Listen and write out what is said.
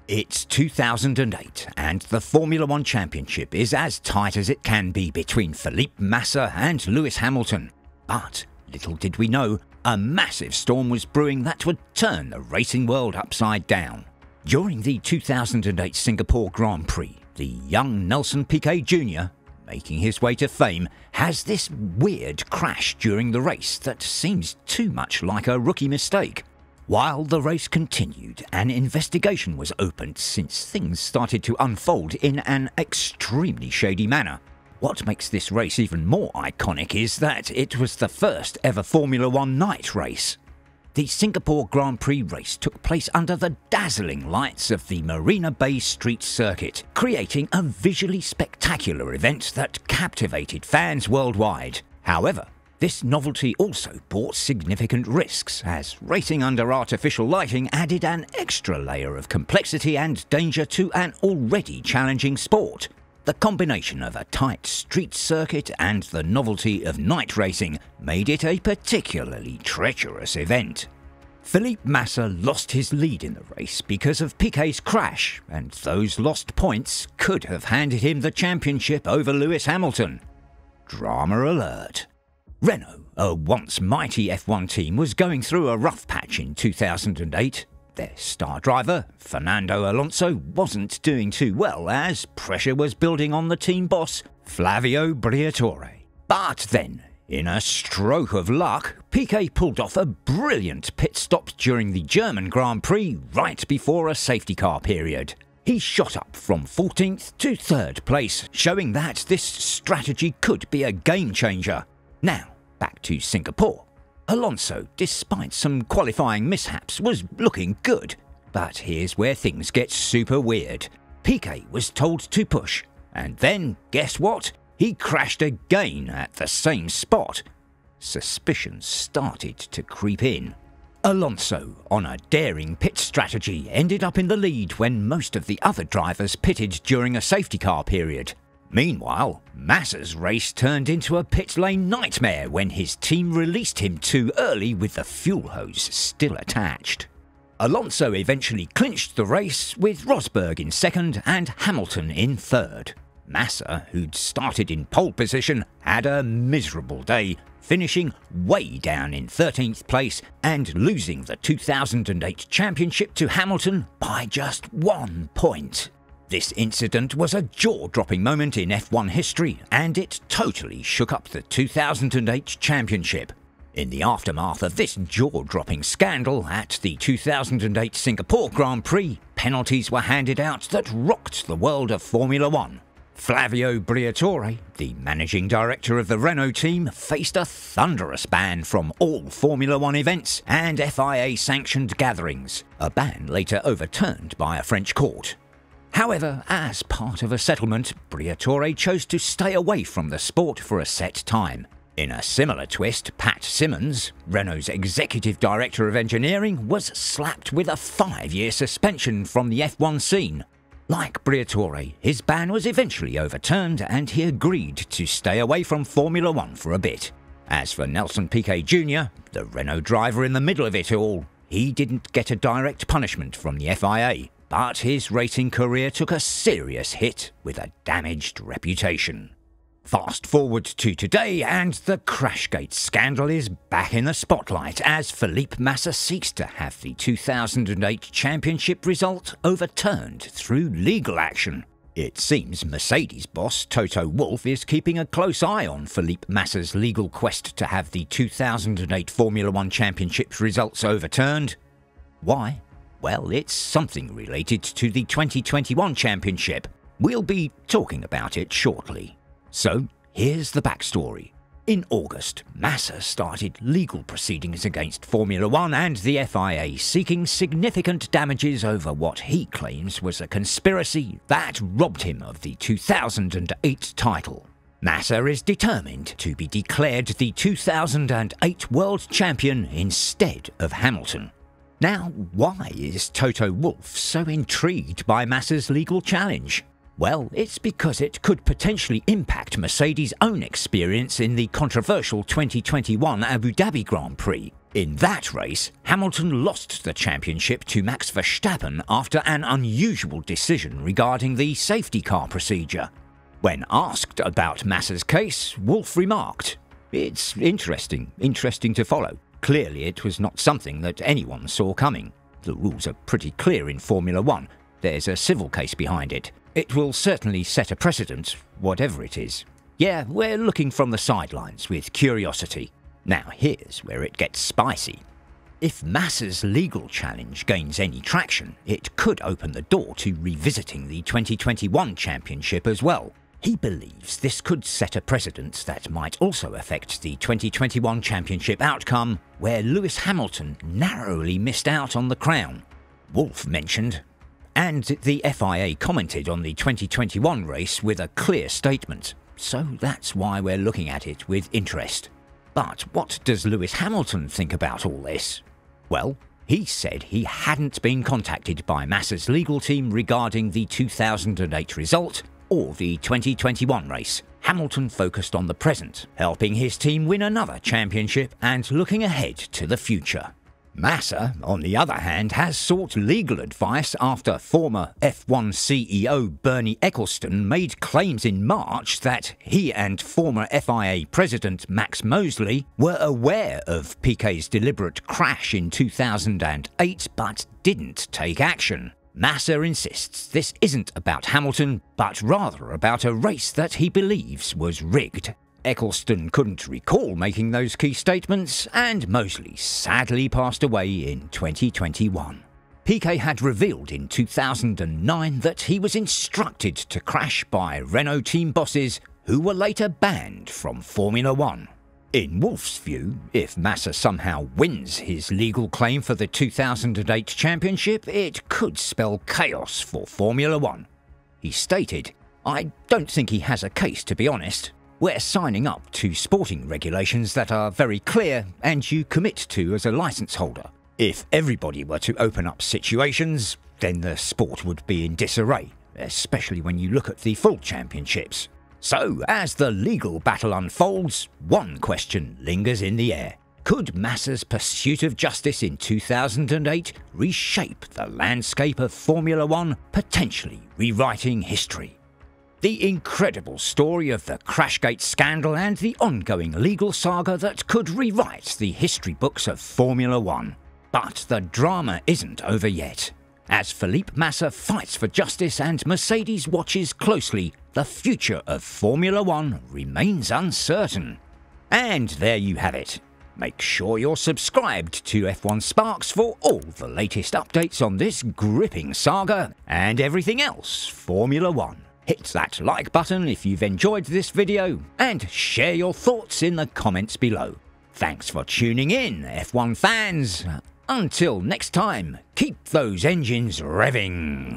It's 2008 and the Formula One Championship is as tight as it can be between Felipe Massa and Lewis Hamilton. But little did we know, a massive storm was brewing that would turn the racing world upside down. During the 2008 Singapore Grand Prix, the young Nelson Piquet Jr., making his way to fame, has this weird crash during the race that seems too much like a rookie mistake. While the race continued, an investigation was opened since things started to unfold in an extremely shady manner. What makes this race even more iconic is that it was the first ever Formula One night race. The Singapore Grand Prix race took place under the dazzling lights of the Marina Bay Street circuit, creating a visually spectacular event that captivated fans worldwide. However, this novelty also brought significant risks, as racing under artificial lighting added an extra layer of complexity and danger to an already challenging sport. The combination of a tight street circuit and the novelty of night racing made it a particularly treacherous event. Felipe Massa lost his lead in the race because of Piquet's crash, and those lost points could have handed him the championship over Lewis Hamilton. Drama alert. Renault, a once mighty F1 team, was going through a rough patch in 2008. Their star driver, Fernando Alonso, wasn't doing too well as pressure was building on the team boss, Flavio Briatore. But then, in a stroke of luck, Piquet pulled off a brilliant pit stop during the German Grand Prix right before a safety car period. He shot up from 14th to 3rd place, showing that this strategy could be a game changer. Now, back to Singapore. Alonso, despite some qualifying mishaps, was looking good. But here's where things get super weird. Piquet was told to push, and then, guess what? He crashed again at the same spot. Suspicions started to creep in. Alonso, on a daring pit strategy, ended up in the lead when most of the other drivers pitted during a safety car period. Meanwhile, Massa's race turned into a pit lane nightmare when his team released him too early with the fuel hose still attached. Alonso eventually clinched the race with Rosberg in 2nd and Hamilton in 3rd. Massa, who'd started in pole position, had a miserable day, finishing way down in 13th place and losing the 2008 championship to Hamilton by just 1 point. This incident was a jaw-dropping moment in F1 history, and it totally shook up the 2008 championship. In the aftermath of this jaw-dropping scandal at the 2008 Singapore Grand Prix, penalties were handed out that rocked the world of Formula One. Flavio Briatore, the managing director of the Renault team, faced a thunderous ban from all Formula One events and FIA-sanctioned gatherings, a ban later overturned by a French court. However, as part of a settlement, Briatore chose to stay away from the sport for a set time. In a similar twist, Pat Symonds, Renault's executive director of engineering, was slapped with a 5-year suspension from the F1 scene. Like Briatore, his ban was eventually overturned and he agreed to stay away from Formula One for a bit. As for Nelson Piquet Jr., the Renault driver in the middle of it all, he didn't get a direct punishment from the FIA. But his racing career took a serious hit with a damaged reputation. Fast forward to today and the Crashgate scandal is back in the spotlight as Felipe Massa seeks to have the 2008 championship result overturned through legal action. It seems Mercedes boss Toto Wolff is keeping a close eye on Felipe Massa's legal quest to have the 2008 Formula One championship results overturned. Why? Well, it's something related to the 2021 championship. We'll be talking about it shortly. So, here's the backstory. In August, Massa started legal proceedings against Formula One and the FIA, seeking significant damages over what he claims was a conspiracy that robbed him of the 2008 title. Massa is determined to be declared the 2008 world champion instead of Hamilton. Now, why is Toto Wolff so intrigued by Massa's legal challenge? Well, it's because it could potentially impact Mercedes' own experience in the controversial 2021 Abu Dhabi Grand Prix. In that race, Hamilton lost the championship to Max Verstappen after an unusual decision regarding the safety car procedure. When asked about Massa's case, Wolff remarked, "It's interesting to follow. Clearly it was not something that anyone saw coming. The rules are pretty clear in Formula One. There's a civil case behind it. It will certainly set a precedent, whatever it is. Yeah, we're looking from the sidelines with curiosity." Now here's where it gets spicy. If Massa's legal challenge gains any traction, it could open the door to revisiting the 2021 championship as well. He believes this could set a precedent that might also affect the 2021 championship outcome, where Lewis Hamilton narrowly missed out on the crown. Wolff mentioned, and the FIA commented on the 2021 race with a clear statement, so that's why we're looking at it with interest. But what does Lewis Hamilton think about all this? Well, he said he hadn't been contacted by Massa's legal team regarding the 2008 result or the 2021 race. Hamilton focused on the present, helping his team win another championship and looking ahead to the future. Massa, on the other hand, has sought legal advice after former F1 CEO Bernie Ecclestone made claims in March that he and former FIA President Max Mosley were aware of Piquet's deliberate crash in 2008 but didn't take action. Massa insists this isn't about Hamilton, but rather about a race that he believes was rigged. Ecclestone couldn't recall making those key statements, and Mosley sadly passed away in 2021. Piquet had revealed in 2009 that he was instructed to crash by Renault team bosses who were later banned from Formula One. In Wolff's view, if Massa somehow wins his legal claim for the 2008 championship, it could spell chaos for Formula One. He stated, "I don't think he has a case, to be honest. We're signing up to sporting regulations that are very clear and you commit to as a licence holder. If everybody were to open up situations, then the sport would be in disarray, especially when you look at the full championships." So, as the legal battle unfolds, one question lingers in the air. Could Massa's pursuit of justice in 2008 reshape the landscape of Formula One, potentially rewriting history? The incredible story of the Crashgate scandal and the ongoing legal saga that could rewrite the history books of Formula One. But the drama isn't over yet. As Felipe Massa fights for justice and Mercedes watches closely, the future of Formula One remains uncertain. And there you have it. Make sure you're subscribed to F1 Sparks for all the latest updates on this gripping saga and everything else Formula One. Hit that like button if you've enjoyed this video and share your thoughts in the comments below. Thanks for tuning in, F1 fans. Until next time, keep those engines revving.